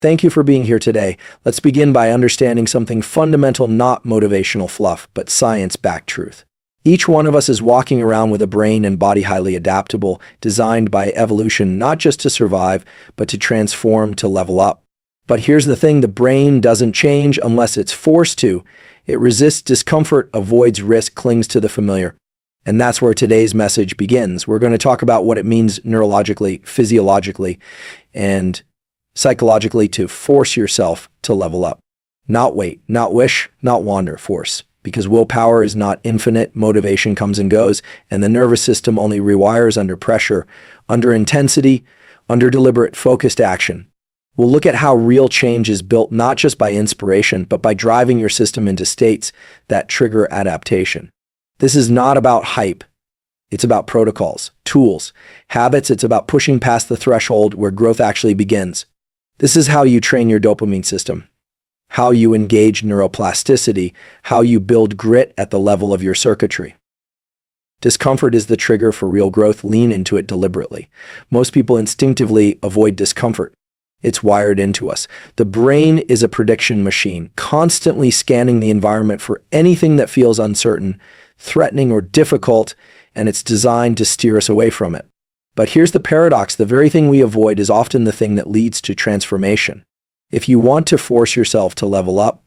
Thank you for being here today. Let's begin by understanding something fundamental, not motivational fluff, but science-backed truth. Each one of us is walking around with a brain and body highly adaptable, designed by evolution not just to survive, but to transform, to level up. But here's the thing, the brain doesn't change unless it's forced to. It resists discomfort, avoids risk, clings to the familiar. And that's where today's message begins. We're going to talk about what it means neurologically, physiologically, and psychologically to force yourself to level up. Not wait, not wish, not wander, force. Because willpower is not infinite, motivation comes and goes, and the nervous system only rewires under pressure, under intensity, under deliberate, focused action. We'll look at how real change is built not just by inspiration, but by driving your system into states that trigger adaptation. This is not about hype. It's about protocols, tools, habits. It's about pushing past the threshold where growth actually begins. This is how you train your dopamine system, how you engage neuroplasticity, how you build grit at the level of your circuitry. Discomfort is the trigger for real growth. Lean into it deliberately. Most people instinctively avoid discomfort. It's wired into us. The brain is a prediction machine, constantly scanning the environment for anything that feels uncertain, threatening, or difficult, and it's designed to steer us away from it. But here's the paradox. The very thing we avoid is often the thing that leads to transformation. If you want to force yourself to level up,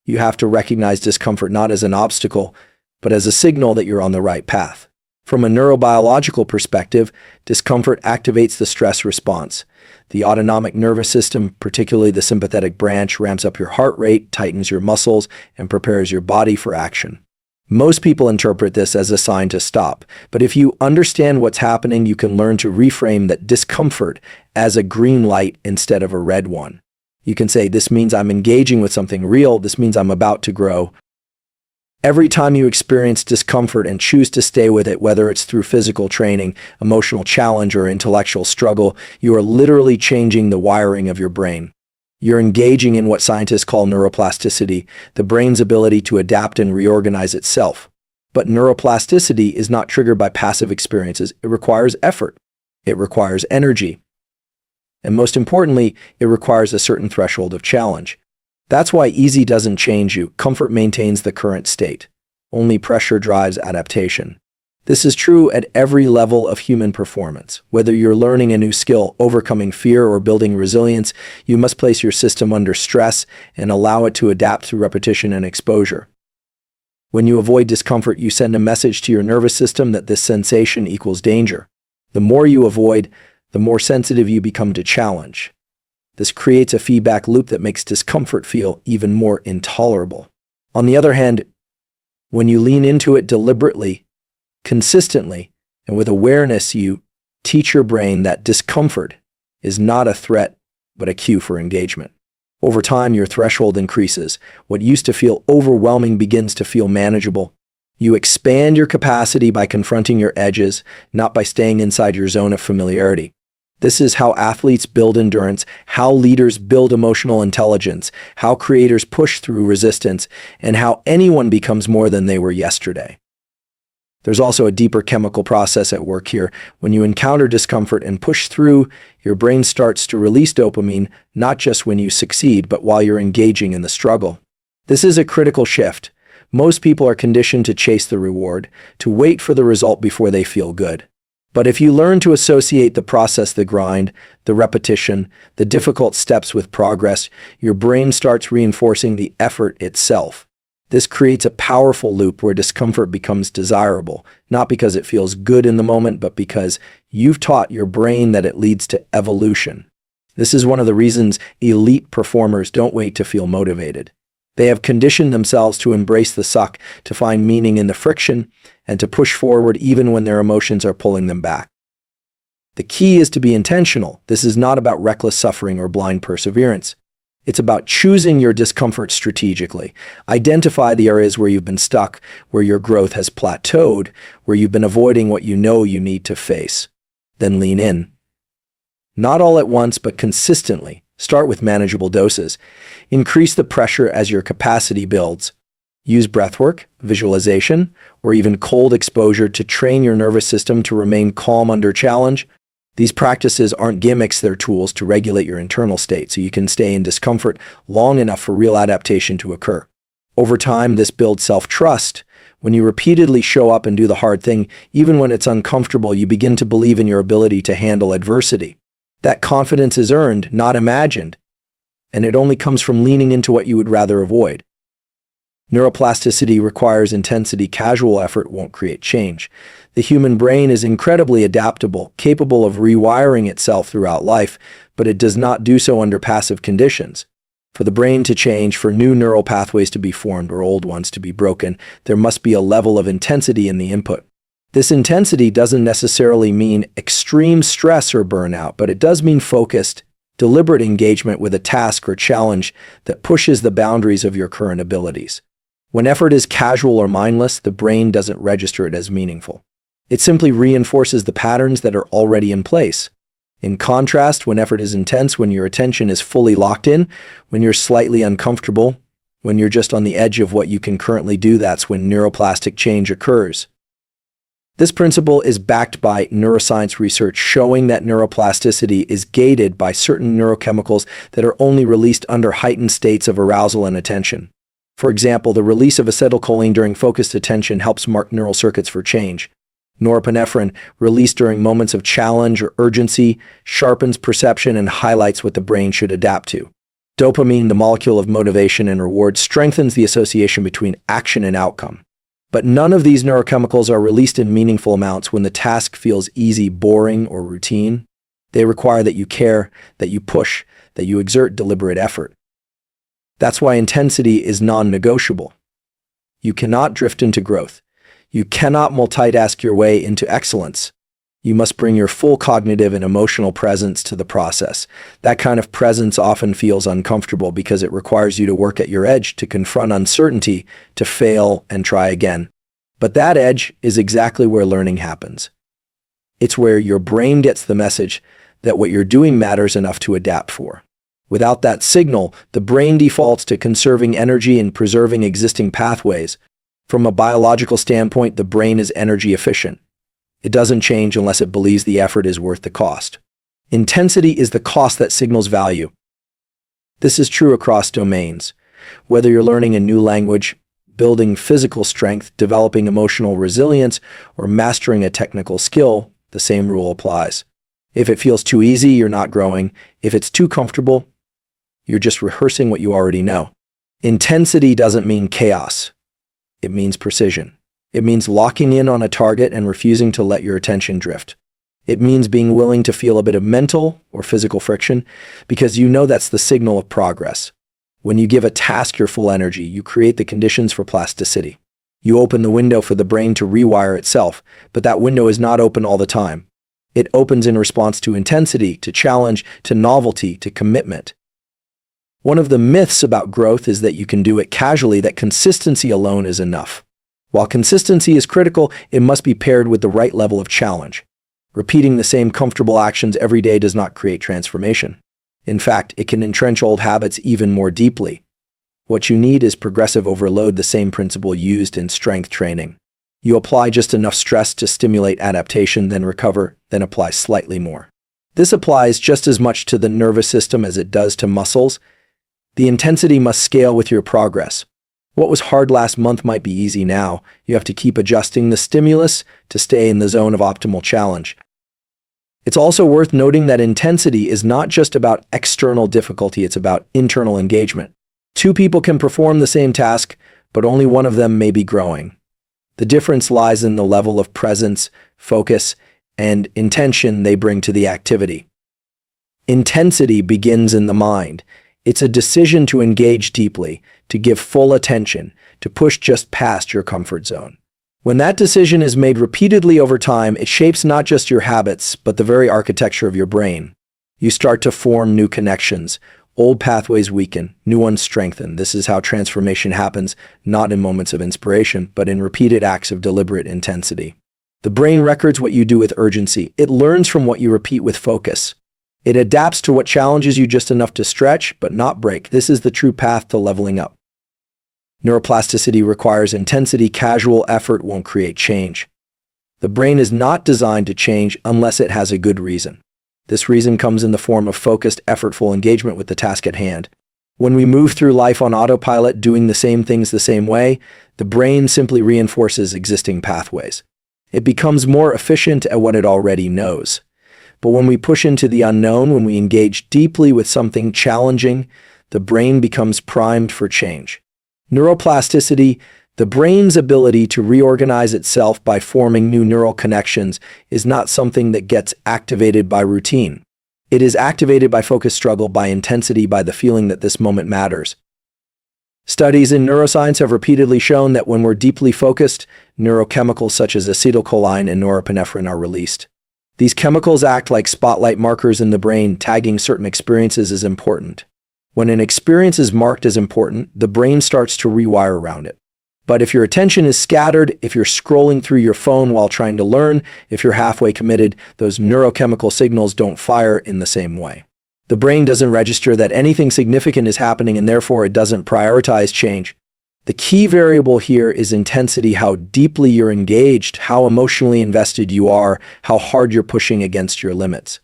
you have to recognize discomfort not as an obstacle, but as a signal that you're on the right path. From a neurobiological perspective, discomfort activates the stress response. The autonomic nervous system, particularly the sympathetic branch, ramps up your heart rate, tightens your muscles, and prepares your body for action. Most people interpret this as a sign to stop, but if you understand what's happening, you can learn to reframe that discomfort as a green light instead of a red one. You can say, this means I'm engaging with something real. This means I'm about to grow. Every time you experience discomfort and choose to stay with it, whether it's through physical training, emotional challenge, or intellectual struggle, you are literally changing the wiring of your brain. You're engaging in what scientists call neuroplasticity, the brain's ability to adapt and reorganize itself. But neuroplasticity is not triggered by passive experiences. It requires effort. It requires energy. And most importantly, it requires a certain threshold of challenge. That's why easy doesn't change you. Comfort maintains the current state. Only pressure drives adaptation. This is true at every level of human performance. Whether you're learning a new skill, overcoming fear, or building resilience, you must place your system under stress and allow it to adapt through repetition and exposure. When you avoid discomfort, you send a message to your nervous system that this sensation equals danger. The more you avoid, the more sensitive you become to challenge. This creates a feedback loop that makes discomfort feel even more intolerable. On the other hand, when you lean into it deliberately, consistently, and with awareness, you teach your brain that discomfort is not a threat, but a cue for engagement. Over time, your threshold increases. What used to feel overwhelming begins to feel manageable. You expand your capacity by confronting your edges, not by staying inside your zone of familiarity. This is how athletes build endurance, how leaders build emotional intelligence, how creators push through resistance, and how anyone becomes more than they were yesterday. There's also a deeper chemical process at work here. When you encounter discomfort and push through, your brain starts to release dopamine, not just when you succeed, but while you're engaging in the struggle. This is a critical shift. Most people are conditioned to chase the reward, to wait for the result before they feel good. But if you learn to associate the process, the grind, the repetition, the difficult steps with progress, your brain starts reinforcing the effort itself. This creates a powerful loop where discomfort becomes desirable, not because it feels good in the moment, but because you've taught your brain that it leads to evolution. This is one of the reasons elite performers don't wait to feel motivated. They have conditioned themselves to embrace the suck, to find meaning in the friction, and to push forward even when their emotions are pulling them back. The key is to be intentional. This is not about reckless suffering or blind perseverance. It's about choosing your discomfort strategically. Identify the areas where you've been stuck, where your growth has plateaued, where you've been avoiding what you know you need to face. Then lean in. Not all at once, but consistently. Start with manageable doses. Increase the pressure as your capacity builds. Use breathwork, visualization, or even cold exposure to train your nervous system to remain calm under challenge. These practices aren't gimmicks, they're tools to regulate your internal state so you can stay in discomfort long enough for real adaptation to occur. Over time, this builds self-trust. When you repeatedly show up and do the hard thing, even when it's uncomfortable, you begin to believe in your ability to handle adversity. That confidence is earned, not imagined, and it only comes from leaning into what you would rather avoid. Neuroplasticity requires intensity. Casual effort won't create change. The human brain is incredibly adaptable, capable of rewiring itself throughout life, but it does not do so under passive conditions. For the brain to change, for new neural pathways to be formed or old ones to be broken, there must be a level of intensity in the input. This intensity doesn't necessarily mean extreme stress or burnout, but it does mean focused, deliberate engagement with a task or challenge that pushes the boundaries of your current abilities. When effort is casual or mindless, the brain doesn't register it as meaningful. It simply reinforces the patterns that are already in place. In contrast, when effort is intense, when your attention is fully locked in, when you're slightly uncomfortable, when you're just on the edge of what you can currently do, that's when neuroplastic change occurs. This principle is backed by neuroscience research showing that neuroplasticity is gated by certain neurochemicals that are only released under heightened states of arousal and attention. For example, the release of acetylcholine during focused attention helps mark neural circuits for change. Norepinephrine, released during moments of challenge or urgency, sharpens perception and highlights what the brain should adapt to. Dopamine, the molecule of motivation and reward, strengthens the association between action and outcome. But none of these neurochemicals are released in meaningful amounts when the task feels easy, boring, or routine. They require that you care, that you push, that you exert deliberate effort. That's why intensity is non-negotiable. You cannot drift into growth. You cannot multitask your way into excellence. You must bring your full cognitive and emotional presence to the process. That kind of presence often feels uncomfortable because it requires you to work at your edge, to confront uncertainty, to fail and try again. But that edge is exactly where learning happens. It's where your brain gets the message that what you're doing matters enough to adapt for. Without that signal, the brain defaults to conserving energy and preserving existing pathways. From a biological standpoint, the brain is energy efficient. It doesn't change unless it believes the effort is worth the cost. Intensity is the cost that signals value. This is true across domains. Whether you're learning a new language, building physical strength, developing emotional resilience, or mastering a technical skill, the same rule applies. If it feels too easy, you're not growing. If it's too comfortable, you're just rehearsing what you already know. Intensity doesn't mean chaos. It means precision. It means locking in on a target and refusing to let your attention drift. It means being willing to feel a bit of mental or physical friction because you know that's the signal of progress. When you give a task your full energy, you create the conditions for plasticity. You open the window for the brain to rewire itself, but that window is not open all the time. It opens in response to intensity, to challenge, to novelty, to commitment. One of the myths about growth is that you can do it casually, that consistency alone is enough. While consistency is critical, it must be paired with the right level of challenge. Repeating the same comfortable actions every day does not create transformation. In fact, it can entrench old habits even more deeply. What you need is progressive overload, the same principle used in strength training. You apply just enough stress to stimulate adaptation, then recover, then apply slightly more. This applies just as much to the nervous system as it does to muscles. The intensity must scale with your progress. What was hard last month might be easy now. You have to keep adjusting the stimulus to stay in the zone of optimal challenge. It's also worth noting that intensity is not just about external difficulty, it's about internal engagement. Two people can perform the same task, but only one of them may be growing. The difference lies in the level of presence, focus, and intention they bring to the activity. Intensity begins in the mind. It's a decision to engage deeply, to give full attention, to push just past your comfort zone. When that decision is made repeatedly over time, it shapes not just your habits, but the very architecture of your brain. You start to form new connections. Old pathways weaken, new ones strengthen. This is how transformation happens, not in moments of inspiration, but in repeated acts of deliberate intensity. The brain records what you do with urgency. It learns from what you repeat with focus. It adapts to what challenges you just enough to stretch, but not break. This is the true path to leveling up. Neuroplasticity requires intensity. Casual effort won't create change. The brain is not designed to change unless it has a good reason. This reason comes in the form of focused, effortful engagement with the task at hand. When we move through life on autopilot, doing the same things the same way, the brain simply reinforces existing pathways. It becomes more efficient at what it already knows. But when we push into the unknown, when we engage deeply with something challenging, the brain becomes primed for change. Neuroplasticity, the brain's ability to reorganize itself by forming new neural connections, is not something that gets activated by routine. It is activated by focused struggle, by intensity, by the feeling that this moment matters. Studies in neuroscience have repeatedly shown that when we're deeply focused, neurochemicals such as acetylcholine and norepinephrine are released. These chemicals act like spotlight markers in the brain, tagging certain experiences as important. When an experience is marked as important, the brain starts to rewire around it. But if your attention is scattered, if you're scrolling through your phone while trying to learn, if you're halfway committed, those neurochemical signals don't fire in the same way. The brain doesn't register that anything significant is happening, and therefore it doesn't prioritize change. The key variable here is intensity, how deeply you're engaged, how emotionally invested you are, how hard you're pushing against your limits.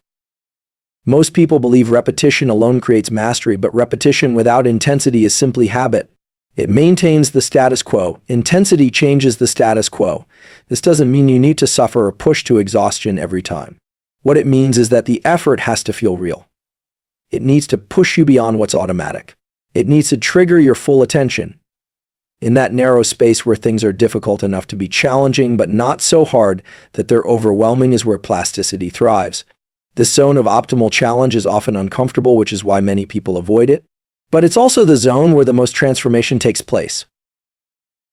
Most people believe repetition alone creates mastery, but repetition without intensity is simply habit. It maintains the status quo. Intensity changes the status quo. This doesn't mean you need to suffer or push to exhaustion every time. What it means is that the effort has to feel real. It needs to push you beyond what's automatic. It needs to trigger your full attention. In that narrow space where things are difficult enough to be challenging but not so hard that they're overwhelming is where plasticity thrives. This zone of optimal challenge is often uncomfortable, which is why many people avoid it. But it's also the zone where the most transformation takes place.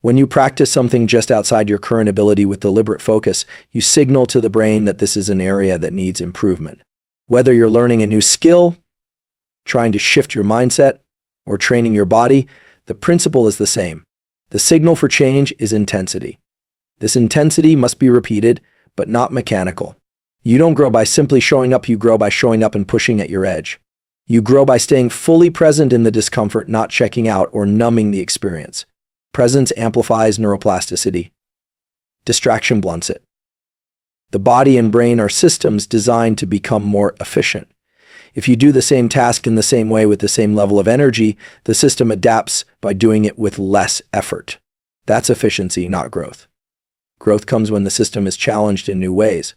When you practice something just outside your current ability with deliberate focus, you signal to the brain that this is an area that needs improvement. Whether you're learning a new skill, trying to shift your mindset, or training your body, the principle is the same. The signal for change is intensity. This intensity must be repeated, but not mechanical. You don't grow by simply showing up, you grow by showing up and pushing at your edge. You grow by staying fully present in the discomfort, not checking out or numbing the experience. Presence amplifies neuroplasticity. Distraction blunts it. The body and brain are systems designed to become more efficient. If you do the same task in the same way with the same level of energy, the system adapts by doing it with less effort. That's efficiency, not growth. Growth comes when the system is challenged in new ways.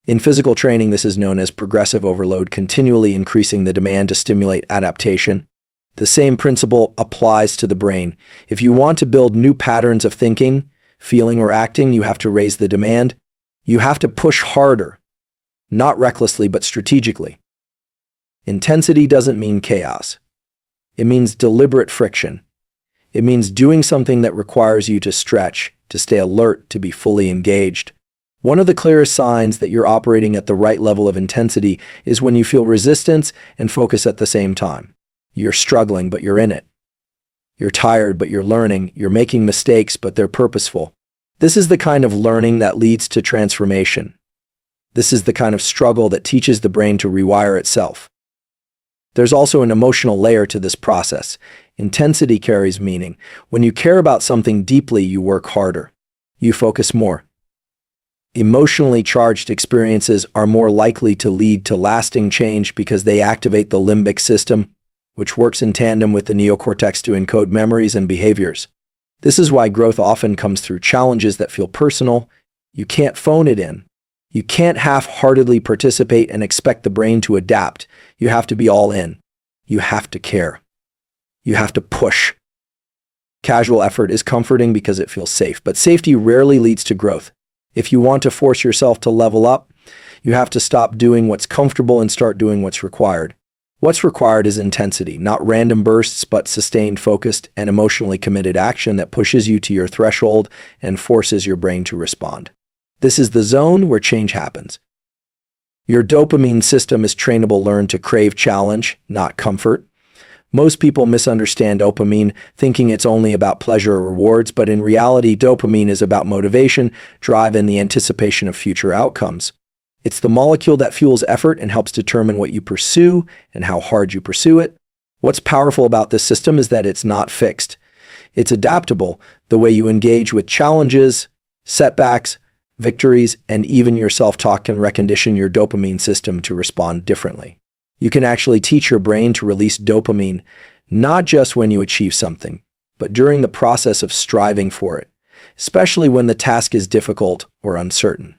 In physical training, this is known as progressive overload, continually increasing the demand to stimulate adaptation. The same principle applies to the brain. If you want to build new patterns of thinking, feeling, or acting, you have to raise the demand. You have to push harder, not recklessly, but strategically. Intensity doesn't mean chaos. It means deliberate friction. It means doing something that requires you to stretch, to stay alert, to be fully engaged. One of the clearest signs that you're operating at the right level of intensity is when you feel resistance and focus at the same time. You're struggling, but you're in it. You're tired, but you're learning. You're making mistakes, but they're purposeful. This is the kind of learning that leads to transformation. This is the kind of struggle that teaches the brain to rewire itself. There's also an emotional layer to this process. Intensity carries meaning. When you care about something deeply, you work harder. You focus more. Emotionally charged experiences are more likely to lead to lasting change because they activate the limbic system, which works in tandem with the neocortex to encode memories and behaviors. This is why growth often comes through challenges that feel personal. You can't phone it in. You can't half-heartedly participate and expect the brain to adapt. You have to be all in. You have to care. You have to push. Casual effort is comforting because it feels safe, but safety rarely leads to growth. If you want to force yourself to level up, you have to stop doing what's comfortable and start doing what's required. What's required is intensity, not random bursts, but sustained, focused, and emotionally committed action that pushes you to your threshold and forces your brain to respond. This is the zone where change happens. Your dopamine system is trainable, learned to crave challenge, not comfort. Most people misunderstand dopamine, thinking it's only about pleasure or rewards, but in reality, dopamine is about motivation, drive, and the anticipation of future outcomes. It's the molecule that fuels effort and helps determine what you pursue and how hard you pursue it. What's powerful about this system is that it's not fixed. It's adaptable. The way you engage with challenges, setbacks, victories, and even your self-talk can recondition your dopamine system to respond differently. You can actually teach your brain to release dopamine, not just when you achieve something, but during the process of striving for it, especially when the task is difficult or uncertain.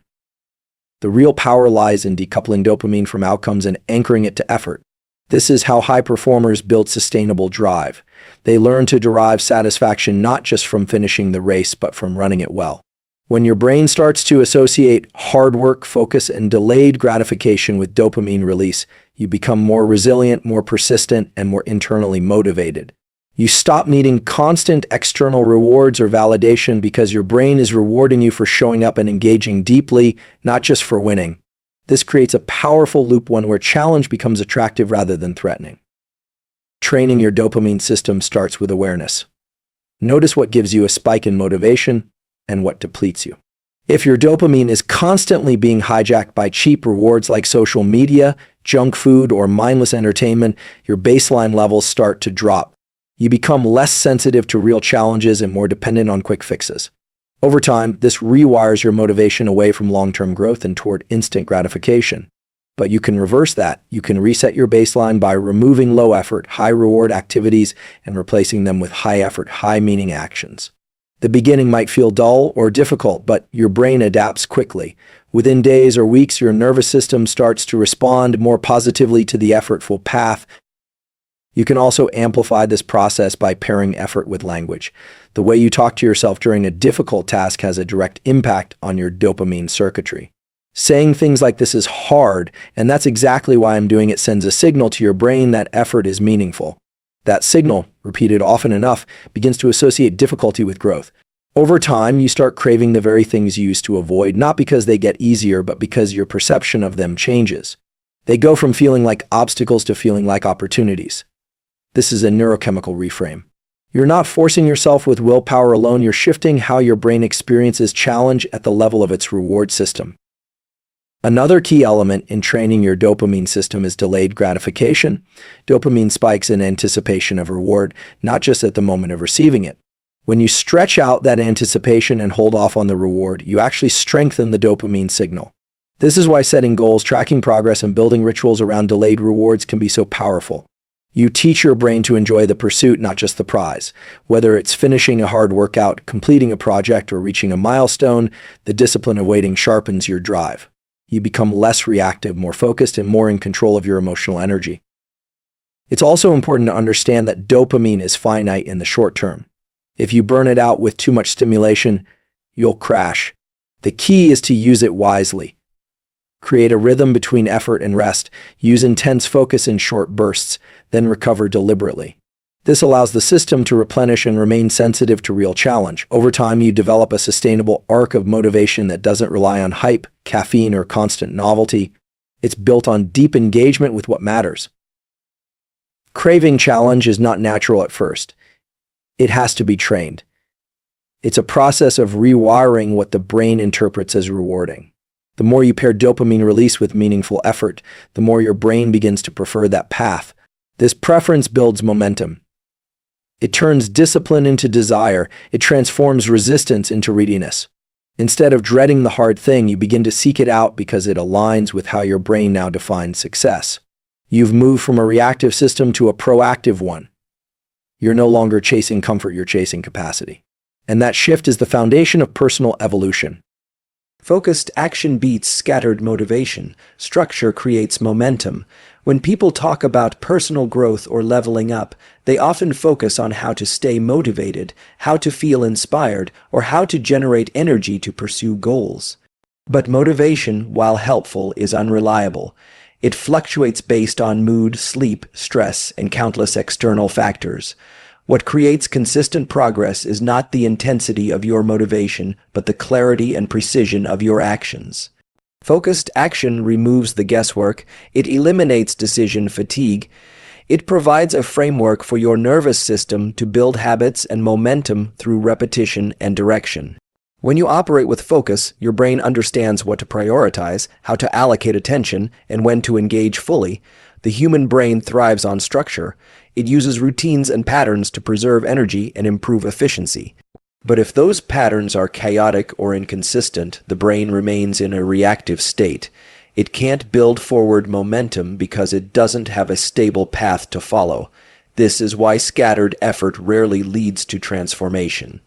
The real power lies in decoupling dopamine from outcomes and anchoring it to effort. This is how high performers build sustainable drive. They learn to derive satisfaction not just from finishing the race, but from running it well. When your brain starts to associate hard work, focus, and delayed gratification with dopamine release, you become more resilient, more persistent, and more internally motivated. You stop needing constant external rewards or validation because your brain is rewarding you for showing up and engaging deeply, not just for winning. This creates a powerful loop, one where challenge becomes attractive rather than threatening. Training your dopamine system starts with awareness. Notice what gives you a spike in motivation and what depletes you. If your dopamine is constantly being hijacked by cheap rewards like social media, junk food, or mindless entertainment, your baseline levels start to drop. You become less sensitive to real challenges and more dependent on quick fixes. Over time, this rewires your motivation away from long-term growth and toward instant gratification. But you can reverse that. You can reset your baseline by removing low-effort, high-reward activities and replacing them with high-effort, high-meaning actions. The beginning might feel dull or difficult, but your brain adapts quickly. Within days or weeks, your nervous system starts to respond more positively to the effortful path. You can also amplify this process by pairing effort with language. The way you talk to yourself during a difficult task has a direct impact on your dopamine circuitry. Saying things like "this is hard, and that's exactly why I'm doing it" sends a signal to your brain that effort is meaningful. That signal, repeated often enough, begins to associate difficulty with growth. Over time, you start craving the very things you used to avoid, not because they get easier, but because your perception of them changes. They go from feeling like obstacles to feeling like opportunities. This is a neurochemical reframe. You're not forcing yourself with willpower alone, you're shifting how your brain experiences challenge at the level of its reward system. Another key element in training your dopamine system is delayed gratification. Dopamine spikes in anticipation of reward, not just at the moment of receiving it. When you stretch out that anticipation and hold off on the reward, you actually strengthen the dopamine signal. This is why setting goals, tracking progress, and building rituals around delayed rewards can be so powerful. You teach your brain to enjoy the pursuit, not just the prize. Whether it's finishing a hard workout, completing a project, or reaching a milestone, the discipline of waiting sharpens your drive. You become less reactive, more focused, and more in control of your emotional energy. It's also important to understand that dopamine is finite in the short term. If you burn it out with too much stimulation, you'll crash. The key is to use it wisely. Create a rhythm between effort and rest. Use intense focus in short bursts, then recover deliberately. This allows the system to replenish and remain sensitive to real challenge. Over time, you develop a sustainable arc of motivation that doesn't rely on hype, caffeine, or constant novelty. It's built on deep engagement with what matters. Craving challenge is not natural at first. It has to be trained. It's a process of rewiring what the brain interprets as rewarding. The more you pair dopamine release with meaningful effort, the more your brain begins to prefer that path. This preference builds momentum. It turns discipline into desire. It transforms resistance into readiness. Instead of dreading the hard thing, you begin to seek it out because it aligns with how your brain now defines success. You've moved from a reactive system to a proactive one. You're no longer chasing comfort, you're chasing capacity. And that shift is the foundation of personal evolution. Focused action beats scattered motivation. Structure creates momentum. When people talk about personal growth or leveling up, they often focus on how to stay motivated, how to feel inspired, or how to generate energy to pursue goals. But motivation, while helpful, is unreliable. It fluctuates based on mood, sleep, stress, and countless external factors. What creates consistent progress is not the intensity of your motivation, but the clarity and precision of your actions. Focused action removes the guesswork. It eliminates decision fatigue. It provides a framework for your nervous system to build habits and momentum through repetition and direction. When you operate with focus, your brain understands what to prioritize, how to allocate attention, and when to engage fully. The human brain thrives on structure. It uses routines and patterns to preserve energy and improve efficiency. But if those patterns are chaotic or inconsistent, the brain remains in a reactive state. It can't build forward momentum because it doesn't have a stable path to follow. This is why scattered effort rarely leads to transformation.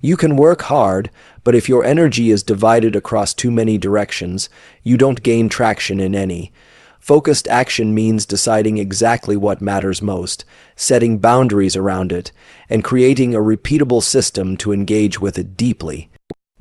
You can work hard, but if your energy is divided across too many directions, you don't gain traction in any. Focused action means deciding exactly what matters most, setting boundaries around it, and creating a repeatable system to engage with it deeply.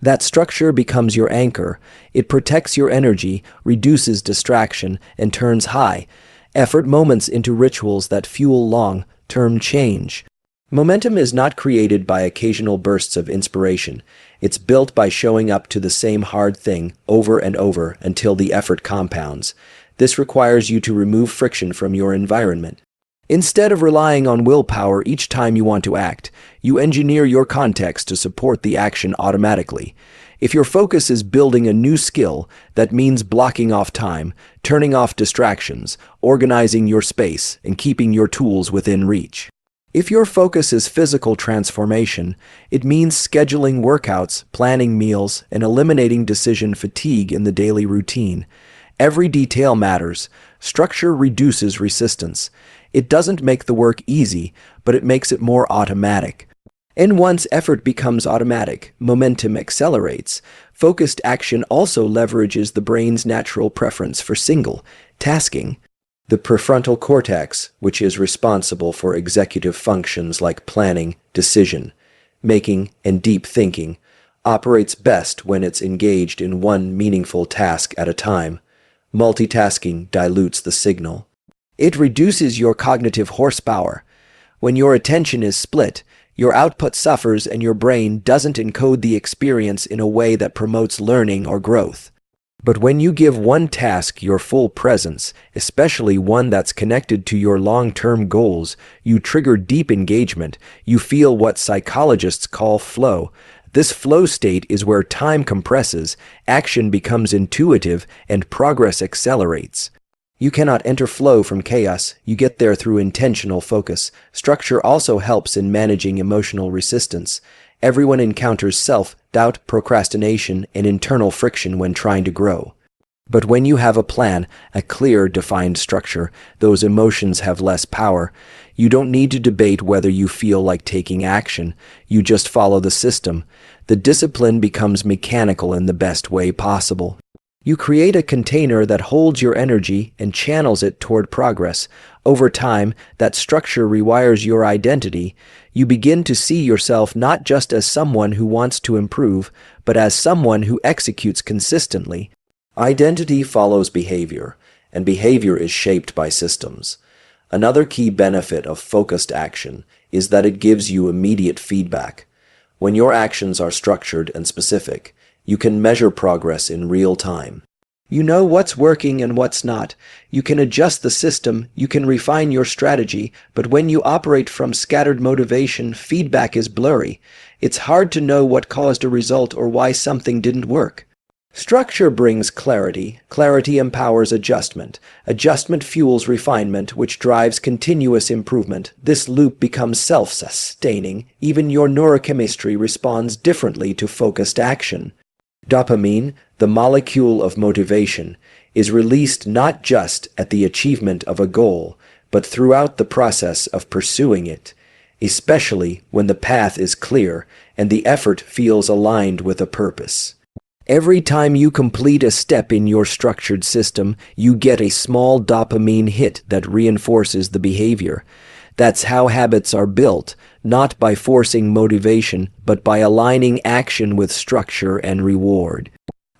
That structure becomes your anchor. It protects your energy, reduces distraction, and turns high-effort moments into rituals that fuel long-term change. Momentum is not created by occasional bursts of inspiration. It's built by showing up to the same hard thing over and over until the effort compounds. This requires you to remove friction from your environment. Instead of relying on willpower each time you want to act, you engineer your context to support the action automatically. If your focus is building a new skill, that means blocking off time, turning off distractions, organizing your space, and keeping your tools within reach. If your focus is physical transformation, it means scheduling workouts, planning meals, and eliminating decision fatigue in the daily routine. Every detail matters. Structure reduces resistance. It doesn't make the work easy, but it makes it more automatic. And once effort becomes automatic, momentum accelerates. Focused action also leverages the brain's natural preference for single tasking. The prefrontal cortex, which is responsible for executive functions like planning, decision making, and deep thinking, operates best when it's engaged in one meaningful task at a time. Multitasking dilutes the signal. It reduces your cognitive horsepower. When your attention is split, your output suffers and your brain doesn't encode the experience in a way that promotes learning or growth. But when you give one task your full presence, especially one that's connected to your long-term goals, you trigger deep engagement. You feel what psychologists call flow. This flow state is where time compresses, action becomes intuitive, and progress accelerates. You cannot enter flow from chaos. You get there through intentional focus. Structure also helps in managing emotional resistance. Everyone encounters self-doubt, procrastination, and internal friction when trying to grow. But when you have a plan, a clear, defined structure, those emotions have less power. You don't need to debate whether you feel like taking action. You just follow the system. The discipline becomes mechanical in the best way possible. You create a container that holds your energy and channels it toward progress. Over time, that structure rewires your identity. You begin to see yourself not just as someone who wants to improve, but as someone who executes consistently. Identity follows behavior, and behavior is shaped by systems. Another key benefit of focused action is that it gives you immediate feedback. When your actions are structured and specific, you can measure progress in real time. You know what's working and what's not. You can adjust the system, you can refine your strategy, but when you operate from scattered motivation, feedback is blurry. It's hard to know what caused a result or why something didn't work. Structure brings clarity. Clarity empowers adjustment. Adjustment fuels refinement, which drives continuous improvement. This loop becomes self-sustaining. Even your neurochemistry responds differently to focused action. Dopamine, the molecule of motivation, is released not just at the achievement of a goal, but throughout the process of pursuing it, especially when the path is clear and the effort feels aligned with a purpose. Every time you complete a step in your structured system, you get a small dopamine hit that reinforces the behavior. That's how habits are built, not by forcing motivation, but by aligning action with structure and reward.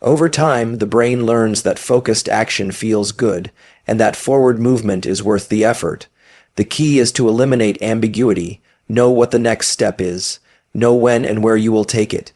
Over time, the brain learns that focused action feels good, and that forward movement is worth the effort. The key is to eliminate ambiguity, know what the next step is, know when and where you will take it.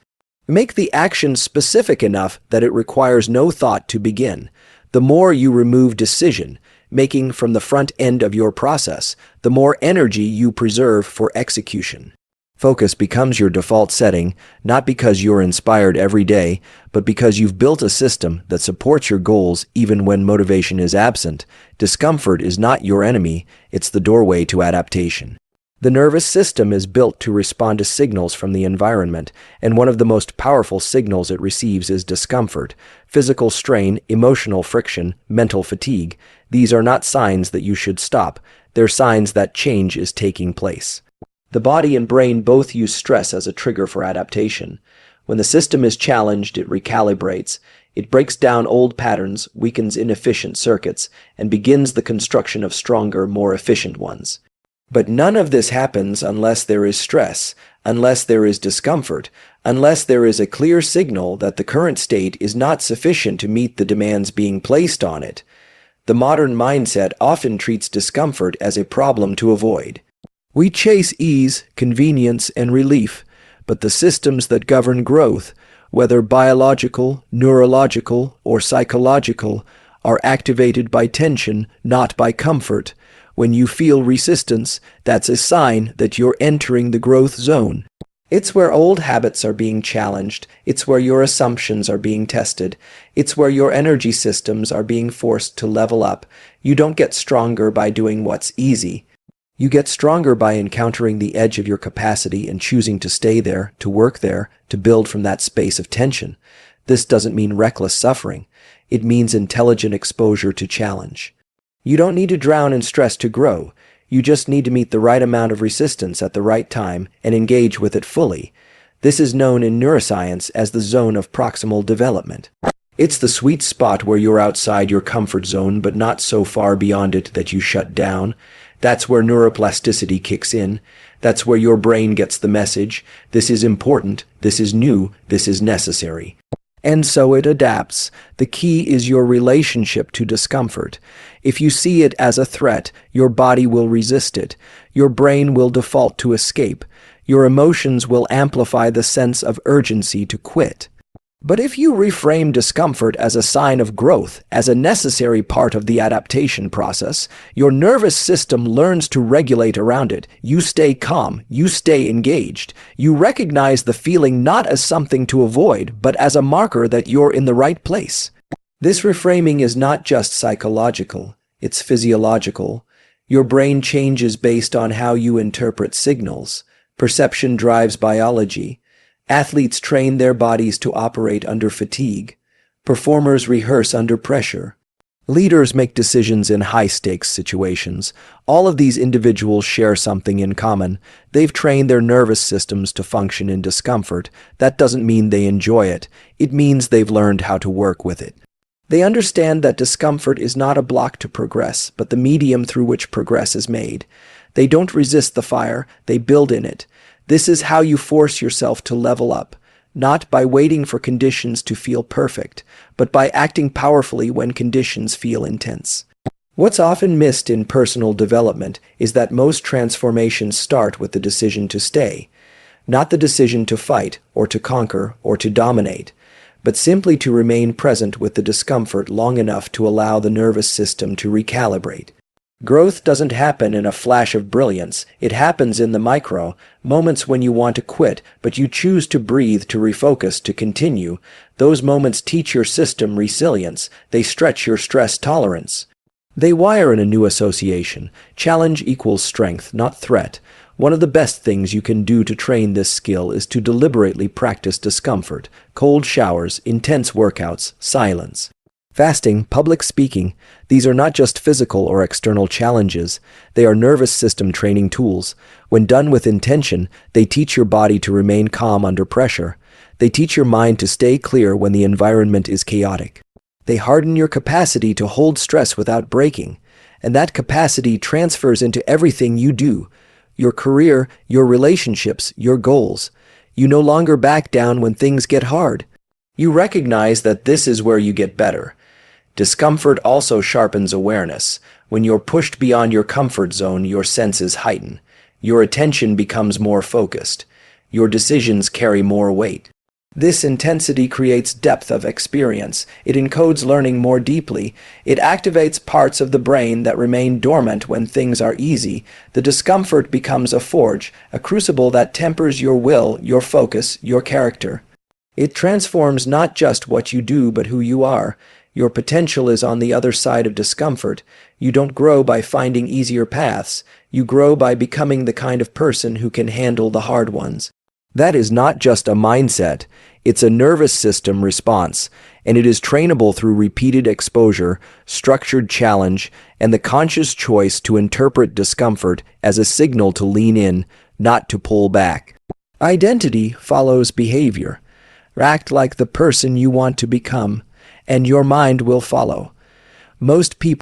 Make the action specific enough that it requires no thought to begin. The more you remove decision-making from the front end of your process, the more energy you preserve for execution. Focus becomes your default setting, not because you're inspired every day, but because you've built a system that supports your goals even when motivation is absent. Discomfort is not your enemy, it's the doorway to adaptation. The nervous system is built to respond to signals from the environment, and one of the most powerful signals it receives is discomfort, physical strain, emotional friction, mental fatigue. These are not signs that you should stop. They're signs that change is taking place. The body and brain both use stress as a trigger for adaptation. When the system is challenged, it recalibrates. It breaks down old patterns, weakens inefficient circuits, and begins the construction of stronger, more efficient ones. But none of this happens unless there is stress, unless there is discomfort, unless there is a clear signal that the current state is not sufficient to meet the demands being placed on it. The modern mindset often treats discomfort as a problem to avoid. We chase ease, convenience, and relief, but the systems that govern growth, whether biological, neurological, or psychological, are activated by tension, not by comfort. When you feel resistance, that's a sign that you're entering the growth zone. It's where old habits are being challenged. It's where your assumptions are being tested. It's where your energy systems are being forced to level up. You don't get stronger by doing what's easy. You get stronger by encountering the edge of your capacity and choosing to stay there, to work there, to build from that space of tension. This doesn't mean reckless suffering. It means intelligent exposure to challenge. You don't need to drown in stress to grow. You just need to meet the right amount of resistance at the right time and engage with it fully. This is known in neuroscience as the zone of proximal development. It's the sweet spot where you're outside your comfort zone but not so far beyond it that you shut down. That's where neuroplasticity kicks in. That's where your brain gets the message. This is important, this is new, this is necessary. And so it adapts. The key is your relationship to discomfort. If you see it as a threat, your body will resist it. Your brain will default to escape. Your emotions will amplify the sense of urgency to quit. But if you reframe discomfort as a sign of growth, as a necessary part of the adaptation process, your nervous system learns to regulate around it. You stay calm, you stay engaged. You recognize the feeling not as something to avoid, but as a marker that you're in the right place. This reframing is not just psychological, it's physiological. Your brain changes based on how you interpret signals. Perception drives biology. Athletes train their bodies to operate under fatigue. Performers rehearse under pressure. Leaders make decisions in high-stakes situations. All of these individuals share something in common. They've trained their nervous systems to function in discomfort. That doesn't mean they enjoy it. It means they've learned how to work with it. They understand that discomfort is not a block to progress, but the medium through which progress is made. They don't resist the fire, they build in it. This is how you force yourself to level up, not by waiting for conditions to feel perfect, but by acting powerfully when conditions feel intense. What's often missed in personal development is that most transformations start with the decision to stay, not the decision to fight or to conquer or to dominate, but simply to remain present with the discomfort long enough to allow the nervous system to recalibrate. Growth doesn't happen in a flash of brilliance. It happens in the micro, moments when you want to quit, but you choose to breathe, to refocus, to continue. Those moments teach your system resilience. They stretch your stress tolerance. They wire in a new association. Challenge equals strength, not threat. One of the best things you can do to train this skill is to deliberately practice discomfort, cold showers, intense workouts, silence. Fasting, public speaking, these are not just physical or external challenges, they are nervous system training tools. When done with intention, they teach your body to remain calm under pressure. They teach your mind to stay clear when the environment is chaotic. They harden your capacity to hold stress without breaking, and that capacity transfers into everything you do, your career, your relationships, your goals. You no longer back down when things get hard. You recognize that this is where you get better. Discomfort also sharpens awareness. When you're pushed beyond your comfort zone, your senses heighten. Your attention becomes more focused. Your decisions carry more weight. This intensity creates depth of experience. It encodes learning more deeply. It activates parts of the brain that remain dormant when things are easy. The discomfort becomes a forge, a crucible that tempers your will, your focus, your character. It transforms not just what you do, but who you are. Your potential is on the other side of discomfort. You don't grow by finding easier paths. You grow by becoming the kind of person who can handle the hard ones. That is not just a mindset, it's a nervous system response, and it is trainable through repeated exposure, structured challenge, and the conscious choice to interpret discomfort as a signal to lean in, not to pull back. Identity follows behavior. Act like the person you want to become, and your mind will follow. Most people